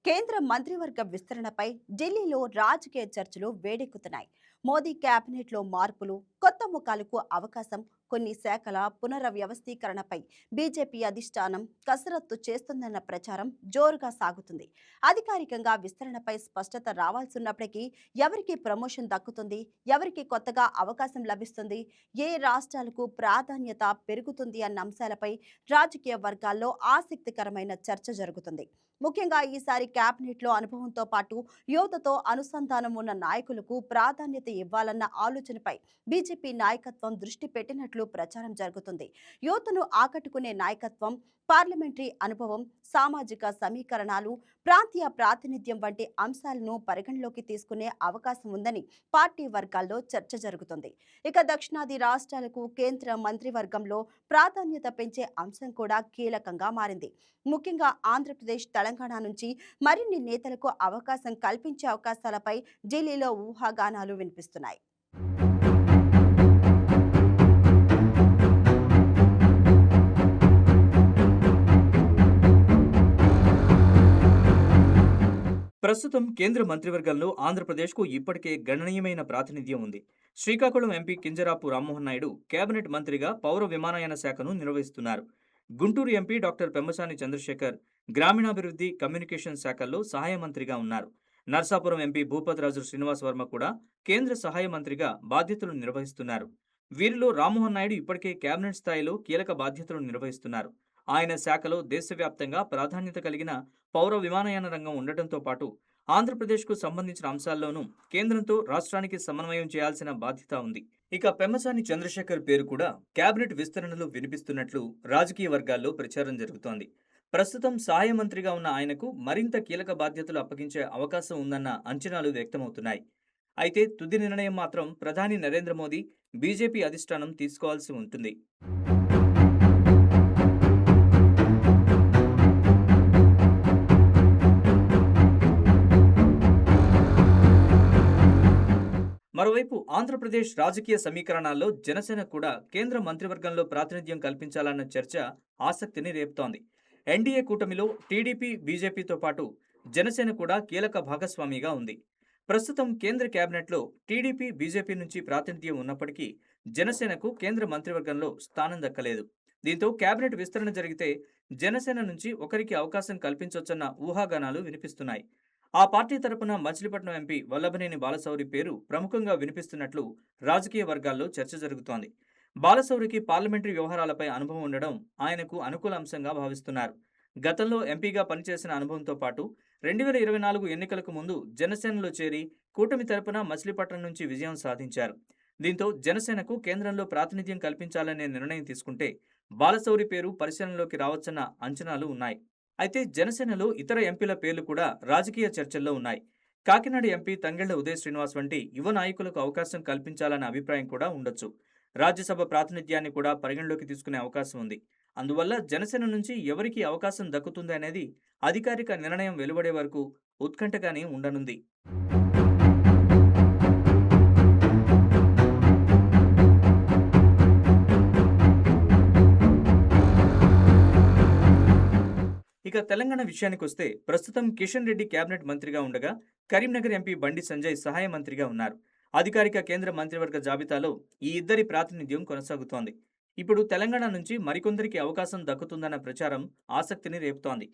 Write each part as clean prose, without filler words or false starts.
కేంద్ర మంత్రివర్గ విస్తరణపై ఢిల్లీలో రాజకీయ చర్చలు వేడెక్కుతున్నాయి. మోదీ కేబినెట్లో మార్పులు, కొత్త ముఖాలకు అవకాశం, కొన్ని శాఖల పునర్వ్యవస్థీకరణపై బీజేపీ అధిష్టానం కసరత్తు చేస్తుందన్న ప్రచారం జోరుగా సాగుతుంది. అధికారికంగా విస్తరణపై స్పష్టత రావాల్సినప్పటికీ ఎవరికి ప్రమోషన్ దక్కుతుంది, ఎవరికి కొత్తగా అవకాశం లభిస్తుంది, ఏ రాష్ట్రాలకు ప్రాధాన్యత పెరుగుతుంది అన్న అంశాలపై రాజకీయ వర్గాల్లో ఆసక్తికరమైన చర్చ జరుగుతుంది. ముఖ్యంగా ఈసారి కేబినెట్లో అనుభవంతో పాటు యువతతో అనుసంధానం ఉన్న నాయకులకు ప్రాధాన్యత ఇవ్వాలన్న ఆలోచనపై బీజేపీ నాయకత్వం దృష్టి పెట్టినట్లు ప్రచారం జరుగుతుంది. యువతను ఆకట్టుకునే నాయకత్వం, పార్లమెంటరీ అనుభవం, సామాజిక సమీకరణాలు, ప్రాంతీయ ప్రాతినిధ్యం వంటి అంశాలను పరిగణలోకి తీసుకునే అవకాశం ఉందని పార్టీ వర్గాల్లో చర్చ జరుగుతుంది. ఇక దక్షిణాది రాష్ట్రాలకు కేంద్ర మంత్రివర్గంలో ప్రాధాన్యత పెంచే అంశం కూడా కీలకంగా మారింది. ముఖ్యంగా ఆంధ్రప్రదేశ్, తెలంగాణ నుంచి మరిన్ని నేతలకు అవకాశం కల్పించే అవకాశాలపై ఢిల్లీలో ఊహాగానాలు వినిపిస్తున్నాయి. ప్రస్తుతం కేంద్ర మంత్రివర్గంలో ఆంధ్రప్రదేశ్కు ఇప్పటికే గణనీయమైన ప్రాతినిధ్యం ఉంది. శ్రీకాకుళం ఎంపీ కింజరాపు రామ్మోహన్ నాయుడు కేబినెట్ మంత్రిగా పౌర విమానయాన శాఖను నిర్వహిస్తున్నారు. గుంటూరు ఎంపీ డాక్టర్ పెమ్మసాని చంద్రశేఖర్ గ్రామీణాభివృద్ధి, కమ్యూనికేషన్ శాఖల్లో సహాయ మంత్రిగా ఉన్నారు. నర్సాపురం ఎంపీ భూపతిరాజు శ్రీనివాస్ వర్మ కూడా కేంద్ర సహాయ మంత్రిగా బాధ్యతలు నిర్వహిస్తున్నారు. వీరిలో రామ్మోహన్ నాయుడు ఇప్పటికే కేబినెట్ స్థాయిలో కీలక బాధ్యతలు నిర్వహిస్తున్నారు. ఆయన శాఖలో దేశవ్యాప్తంగా ప్రాధాన్యత కలిగిన పౌర విమానయాన రంగం ఉండటంతో పాటు ఆంధ్రప్రదేశ్కు సంబంధించిన అంశాల్లోనూ కేంద్రంతో రాష్ట్రానికి సమన్వయం చేయాల్సిన బాధ్యత ఉంది. ఇక పెమ్మసాని చంద్రశేఖర్ పేరు కూడా కేబినెట్ విస్తరణలో వినిపిస్తున్నట్లు రాజకీయ వర్గాల్లో ప్రచారం జరుగుతోంది. ప్రస్తుతం సహాయ మంత్రిగా ఉన్న ఆయనకు మరింత కీలక బాధ్యతలు అప్పగించే అవకాశం ఉందన్న అంచనాలు వ్యక్తమవుతున్నాయి. అయితే తుది నిర్ణయం మాత్రం ప్రధాని నరేంద్ర మోదీ, బీజేపీ అధిష్టానం తీసుకోవాల్సి ఉంటుంది. మరోవైపు ఆంధ్రప్రదేశ్ రాజకీయ సమీకరణాల్లో జనసేన కూడా కేంద్ర మంత్రివర్గంలో ప్రాతినిధ్యం కల్పించాలన్న చర్చ ఆసక్తిని రేపుతోంది. ఎన్డీఏ కూటమిలో టీడీపీ, బీజేపీతో పాటు జనసేన కూడా కీలక భాగస్వామిగా ఉంది. ప్రస్తుతం కేంద్ర కేబినెట్లో టీడీపీ, బీజేపీ నుంచి ప్రాతినిధ్యం ఉన్నప్పటికీ జనసేనకు కేంద్ర మంత్రివర్గంలో స్థానం దక్కలేదు. దీంతో కేబినెట్ విస్తరణ జరిగితే జనసేన నుంచి ఒకరికి అవకాశం కల్పించొచ్చన్న ఊహాగానాలు వినిపిస్తున్నాయి. ఆ పార్టీ తరపున మచిలీపట్నం ఎంపీ వల్లభనేని బాలశౌరి పేరు ప్రముఖంగా వినిపిస్తున్నట్లు రాజకీయ వర్గాల్లో చర్చ జరుగుతోంది. బాలశౌరికి పార్లమెంటరీ వ్యవహారాలపై అనుభవం ఉండడం ఆయనకు అనుకూల అంశంగా భావిస్తున్నారు. గతంలో ఎంపీగా పనిచేసిన అనుభవంతో పాటు 2024 ఎన్నికలకు ముందు జనసేనలో చేరి కూటమి తరపున మచిలీపట్నం నుంచి విజయం సాధించారు. దీంతో జనసేనకు కేంద్రంలో ప్రాతినిధ్యం కల్పించాలనే నిర్ణయం తీసుకుంటే బాలశౌరి పేరు పరిశీలనలోకి రావచ్చన్న అంచనాలు ఉన్నాయి. అయితే జనసేనలో ఇతర ఎంపీల పేర్లు కూడా రాజకీయ చర్చల్లో ఉన్నాయి. కాకినాడ ఎంపీ తంగెళ్ల ఉదయ్ శ్రీనివాస్ వంటి యువ నాయకులకు అవకాశం కల్పించాలన్న అభిప్రాయం కూడా ఉండొచ్చు. రాజ్యసభ ప్రాతినిధ్యాన్ని కూడా పరిగణలోకి తీసుకునే అవకాశం ఉంది. అందువల్ల జనసేన నుంచి ఎవరికి అవకాశం దక్కుతుంది అనేది అధికారిక నిర్ణయం వెలువడే వరకు ఉత్కంఠగానే ఉండనుంది. ఇక తెలంగాణ విషయానికొస్తే ప్రస్తుతం కిషన్ రెడ్డి కేబినెట్ మంత్రిగా ఉండగా కరీంనగర్ ఎంపీ బండి సంజయ్ సహాయ మంత్రిగా ఉన్నారు. అధికారిక కేంద్ర మంత్రివర్గ జాబితాలో ఈ ఇద్దరి ప్రాతినిధ్యం కొనసాగుతోంది. ఇప్పుడు తెలంగాణ నుంచి మరికొందరికి అవకాశం దక్కుతుందన్న ప్రచారం ఆసక్తిని రేపుతోంది.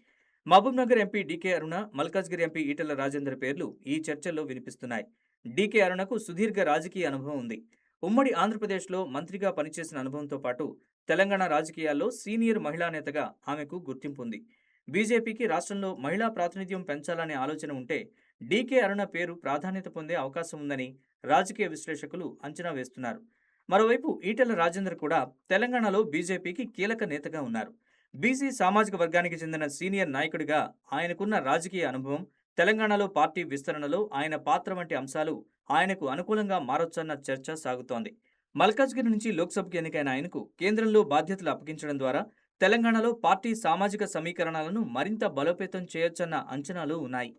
మహబూబ్నగర్ ఎంపీ డీకే అరుణ, మల్కాజ్గిరి ఎంపీ ఈటెల రాజేందర్ పేర్లు ఈ చర్చల్లో వినిపిస్తున్నాయి. డీకే అరుణకు సుదీర్ఘ రాజకీయ అనుభవం ఉంది. ఉమ్మడి ఆంధ్రప్రదేశ్లో మంత్రిగా పనిచేసిన అనుభవంతో పాటు తెలంగాణ రాజకీయాల్లో సీనియర్ మహిళా నేతగా ఆమెకు గుర్తింపు ఉంది. బీజేపీకి రాష్ట్రంలో మహిళా ప్రాతినిధ్యం పెంచాలనే ఆలోచన ఉంటే డీకే అరుణ పేరు ప్రాధాన్యత పొందే అవకాశం ఉందని రాజకీయ విశ్లేషకులు అంచనా వేస్తున్నారు. మరోవైపు ఈటెల రాజేందర్ కూడా తెలంగాణలో బీజేపీకి కీలక నేతగా ఉన్నారు. బీసీ సామాజిక వర్గానికి చెందిన సీనియర్ నాయకుడిగా ఆయనకున్న రాజకీయ అనుభవం, తెలంగాణలో పార్టీ విస్తరణలో ఆయన పాత్ర వంటి అంశాలు ఆయనకు అనుకూలంగా మారొచ్చన్న చర్చ సాగుతోంది. మల్కాజ్గిరి నుంచి లోక్సభకు ఎన్నికైన ఆయనకు కేంద్రంలో బాధ్యతలు అప్పగించడం ద్వారా తెలంగాణలో పార్టీ సామాజిక సమీకరణాలను మరింత బలోపేతం చేయొచ్చన్న అంచనాలు ఉన్నాయి.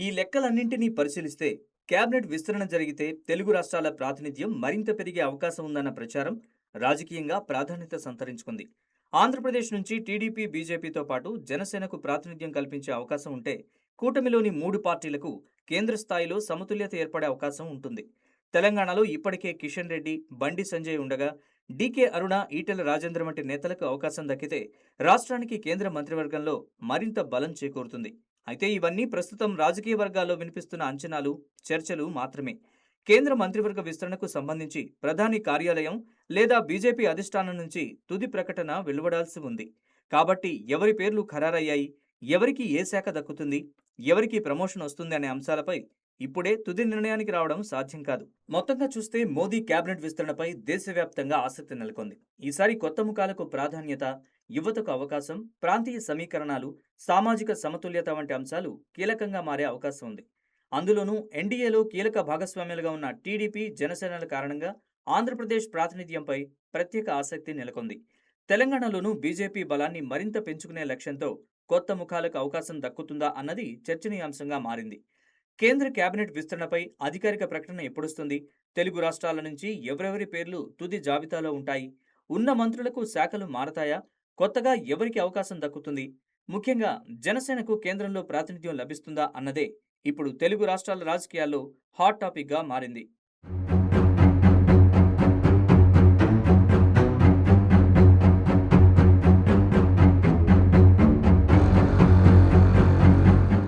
ఈ లెక్కలన్నింటినీ పరిశీలిస్తే కేబినెట్ విస్తరణ జరిగితే తెలుగు రాష్ట్రాల ప్రాతినిధ్యం మరింత పెరిగే అవకాశం ఉందన్న ప్రచారం రాజకీయంగా ప్రాధాన్యత సంతరించుకుంది. ఆంధ్రప్రదేశ్ నుంచి టీడీపీ, బీజేపీతో పాటు జనసేనకు ప్రాతినిధ్యం కల్పించే అవకాశం ఉంటే కూటమిలోని 3 పార్టీలకు కేంద్ర స్థాయిలో సమతుల్యత ఏర్పడే అవకాశం ఉంటుంది. తెలంగాణలో ఇప్పటికే కిషన్ రెడ్డి, బండి సంజయ్ ఉండగా డీకే అరుణ, ఈటెల రాజేంద్ర వంటి నేతలకు అవకాశం దక్కితే రాష్ట్రానికి కేంద్ర మంత్రివర్గంలో మరింత బలం చేకూరుతుంది. అయితే ఇవన్నీ ప్రస్తుతం రాజకీయ వర్గాల్లో వినిపిస్తున్న అంచనాలు, చర్చలు మాత్రమే. కేంద్ర మంత్రివర్గ విస్తరణకు సంబంధించి ప్రధాని కార్యాలయం లేదా బీజేపీ అధిష్టానం నుంచి తుది ప్రకటన వెలువడాల్సి ఉంది. కాబట్టి ఎవరి పేర్లు ఖరారయ్యాయి, ఎవరికి ఏ శాఖ దక్కుతుంది, ఎవరికి ప్రమోషన్ వస్తుంది అనే అంశాలపై ఇప్పుడే తుది నిర్ణయానికి రావడం సాధ్యం కాదు. మొత్తంగా చూస్తే మోదీ కేబినెట్ విస్తరణపై దేశవ్యాప్తంగా ఆసక్తి నెలకొంది. ఈసారి కొత్త ముఖాలకు ప్రాధాన్యత, యువతకు అవకాశం, ప్రాంతీయ సమీకరణాలు, సామాజిక సమతుల్యత వంటి అంశాలు కీలకంగా మారే అవకాశం ఉంది. అందులోనూ ఎన్డీఏలో కీలక భాగస్వామ్యాలుగా ఉన్న టీడీపీ, జనసేనల కారణంగా ఆంధ్రప్రదేశ్ ప్రాతినిధ్యంపై ప్రత్యేక ఆసక్తి నెలకొంది. తెలంగాణలోనూ బీజేపీ బలాన్ని మరింత పెంచుకునే లక్ష్యంతో కొత్త ముఖాలకు అవకాశం దక్కుతుందా అన్నది చర్చనీయాంశంగా మారింది. కేంద్ర కేబినెట్ విస్తరణపై అధికారిక ప్రకటన ఎప్పుడొస్తుంది? తెలుగు రాష్ట్రాల నుంచి ఎవరెవరి పేర్లు తుది జాబితాలో ఉంటాయి? ఉన్న మంత్రులకు శాఖలు మారతాయా? కొత్తగా ఎవరికి అవకాశం దక్కుతుంది? ముఖ్యంగా జనసేనకు కేంద్రంలో ప్రాతినిధ్యం లభిస్తుందా అన్నదే ఇప్పుడు తెలుగు రాష్ట్రాల రాజకీయాల్లో హాట్ టాపిక్గా మారింది.